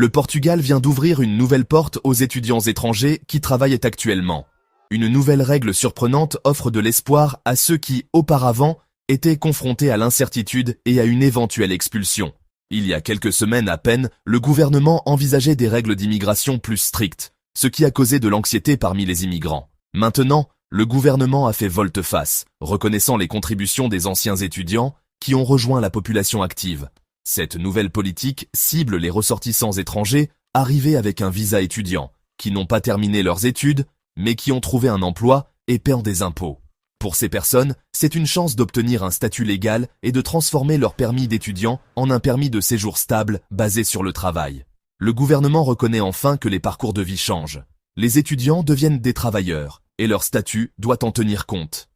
Le Portugal vient d'ouvrir une nouvelle porte aux étudiants étrangers qui travaillent actuellement. Une nouvelle règle surprenante offre de l'espoir à ceux qui, auparavant, étaient confrontés à l'incertitude et à une éventuelle expulsion. Il y a quelques semaines à peine, le gouvernement envisageait des règles d'immigration plus strictes, ce qui a causé de l'anxiété parmi les immigrants. Maintenant, le gouvernement a fait volte-face, reconnaissant les contributions des anciens étudiants qui ont rejoint la population active. Cette nouvelle politique cible les ressortissants étrangers arrivés avec un visa étudiant, qui n'ont pas terminé leurs études, mais qui ont trouvé un emploi et paient des impôts. Pour ces personnes, c'est une chance d'obtenir un statut légal et de transformer leur permis d'étudiant en un permis de séjour stable basé sur le travail. Le gouvernement reconnaît enfin que les parcours de vie changent. Les étudiants deviennent des travailleurs, et leur statut doit en tenir compte.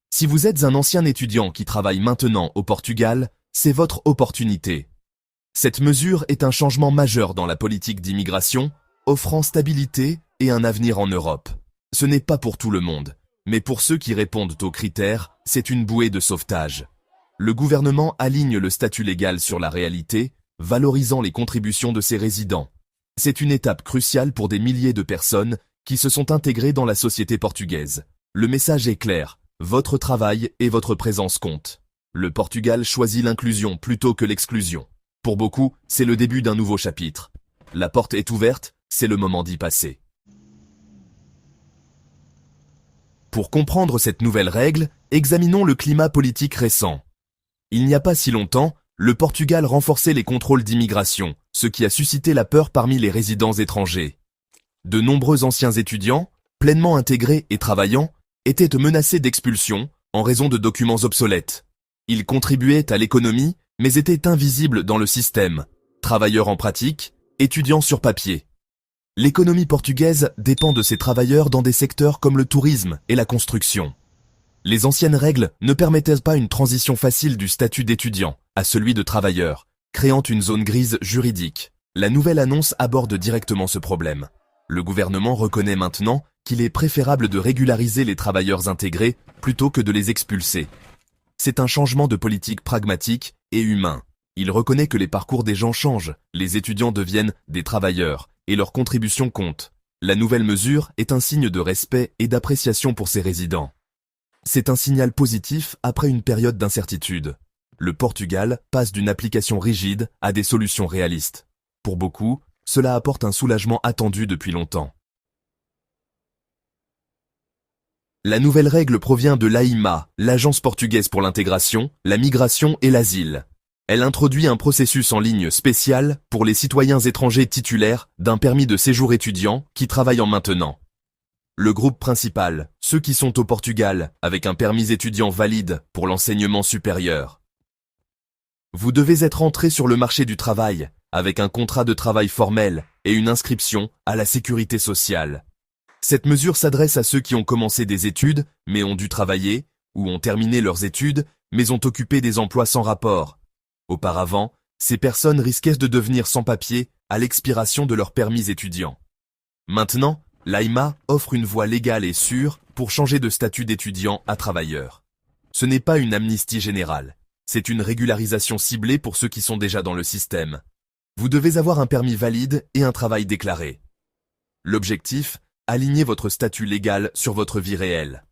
Si vous êtes un ancien étudiant qui travaille maintenant au Portugal, c'est votre opportunité. Cette mesure est un changement majeur dans la politique d'immigration, offrant stabilité et un avenir en Europe. Ce n'est pas pour tout le monde, mais pour ceux qui répondent aux critères, c'est une bouée de sauvetage. Le gouvernement aligne le statut légal sur la réalité, valorisant les contributions de ses résidents. C'est une étape cruciale pour des milliers de personnes qui se sont intégrées dans la société portugaise. Le message est clair, votre travail et votre présence comptent. Le Portugal choisit l'inclusion plutôt que l'exclusion. Pour beaucoup, c'est le début d'un nouveau chapitre. La porte est ouverte, c'est le moment d'y passer. Pour comprendre cette nouvelle règle, examinons le climat politique récent. Il n'y a pas si longtemps, le Portugal renforçait les contrôles d'immigration, ce qui a suscité la peur parmi les résidents étrangers. De nombreux anciens étudiants, pleinement intégrés et travaillant, étaient menacés d'expulsion en raison de documents obsolètes. Ils contribuaient à l'économie, mais étaient invisibles dans le système. Travailleurs en pratique, étudiants sur papier. L'économie portugaise dépend de ces travailleurs dans des secteurs comme le tourisme et la construction. Les anciennes règles ne permettaient pas une transition facile du statut d'étudiant à celui de travailleur, créant une zone grise juridique. La nouvelle annonce aborde directement ce problème. Le gouvernement reconnaît maintenant qu'il est préférable de régulariser les travailleurs intégrés plutôt que de les expulser. C'est un changement de politique pragmatique et humain. Il reconnaît que les parcours des gens changent, les étudiants deviennent des travailleurs, et leurs contributions comptent. La nouvelle mesure est un signe de respect et d'appréciation pour ses résidents. C'est un signal positif après une période d'incertitude. Le Portugal passe d'une application rigide à des solutions réalistes. Pour beaucoup, cela apporte un soulagement attendu depuis longtemps. La nouvelle règle provient de l'AIMA, l'Agence portugaise pour l'intégration, la migration et l'asile. Elle introduit un processus en ligne spécial pour les citoyens étrangers titulaires d'un permis de séjour étudiant qui travaillent en maintenant. Le groupe principal, ceux qui sont au Portugal avec un permis étudiant valide pour l'enseignement supérieur. Vous devez être entré sur le marché du travail avec un contrat de travail formel et une inscription à la sécurité sociale. Cette mesure s'adresse à ceux qui ont commencé des études mais ont dû travailler, ou ont terminé leurs études mais ont occupé des emplois sans rapport. Auparavant, ces personnes risquaient de devenir sans papier à l'expiration de leur permis étudiant. Maintenant, l'AIMA offre une voie légale et sûre pour changer de statut d'étudiant à travailleur. Ce n'est pas une amnistie générale, c'est une régularisation ciblée pour ceux qui sont déjà dans le système. Vous devez avoir un permis valide et un travail déclaré. L'objectif, aligner votre statut légal sur votre vie réelle.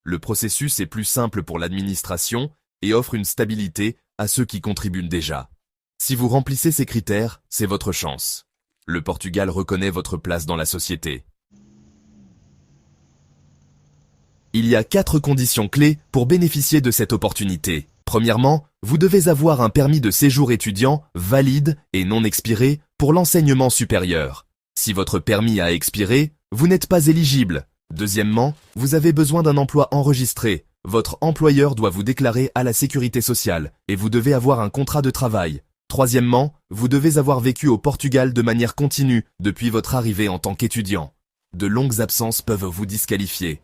Le processus est plus simple pour l'administration et offre une stabilité à ceux qui contribuent déjà. Si vous remplissez ces critères, c'est votre chance. Le Portugal reconnaît votre place dans la société. Il y a 4 conditions clés pour bénéficier de cette opportunité. Premièrement, vous devez avoir un permis de séjour étudiant valide et non expiré pour l'enseignement supérieur. Si votre permis a expiré, vous n'êtes pas éligible. Deuxièmement, vous avez besoin d'un emploi enregistré. Votre employeur doit vous déclarer à la sécurité sociale et vous devez avoir un contrat de travail. Troisièmement, vous devez avoir vécu au Portugal de manière continue depuis votre arrivée en tant qu'étudiant. De longues absences peuvent vous disqualifier.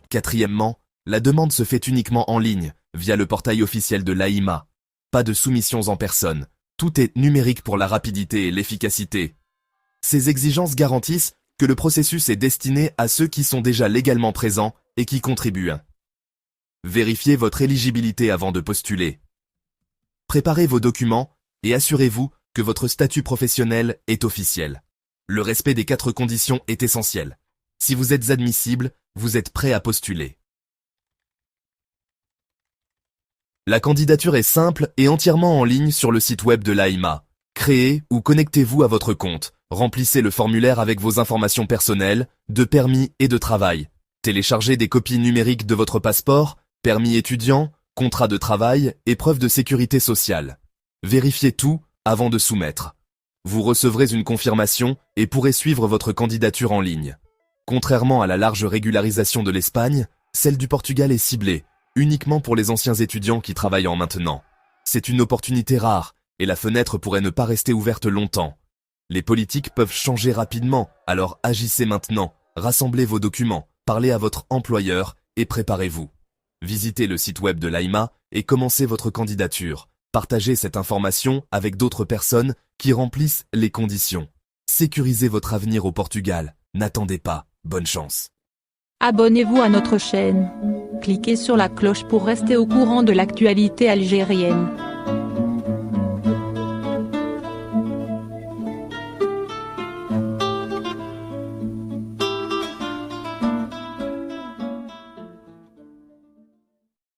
Quatrièmement, la demande se fait uniquement en ligne, via le portail officiel de l'AIMA. Pas de soumissions en personne. Tout est numérique pour la rapidité et l'efficacité. Ces exigences garantissent que le processus est destiné à ceux qui sont déjà légalement présents et qui contribuent. Vérifiez votre éligibilité avant de postuler. Préparez vos documents et assurez-vous que votre statut professionnel est officiel. Le respect des 4 conditions est essentiel. Si vous êtes admissible, vous êtes prêt à postuler. La candidature est simple et entièrement en ligne sur le site web de l'AIMA. Créez ou connectez-vous à votre compte. Remplissez le formulaire avec vos informations personnelles, de permis et de travail. Téléchargez des copies numériques de votre passeport, permis étudiant, contrat de travail et preuve de sécurité sociale. Vérifiez tout avant de soumettre. Vous recevrez une confirmation et pourrez suivre votre candidature en ligne. Contrairement à la large régularisation de l'Espagne, celle du Portugal est ciblée, uniquement pour les anciens étudiants qui travaillent en maintenant. C'est une opportunité rare, et la fenêtre pourrait ne pas rester ouverte longtemps. Les politiques peuvent changer rapidement, alors agissez maintenant, rassemblez vos documents, parlez à votre employeur et préparez-vous. Visitez le site web de l'AIMA et commencez votre candidature. Partagez cette information avec d'autres personnes qui remplissent les conditions. Sécurisez votre avenir au Portugal. N'attendez pas. Bonne chance. Abonnez-vous à notre chaîne. Cliquez sur la cloche pour rester au courant de l'actualité algérienne.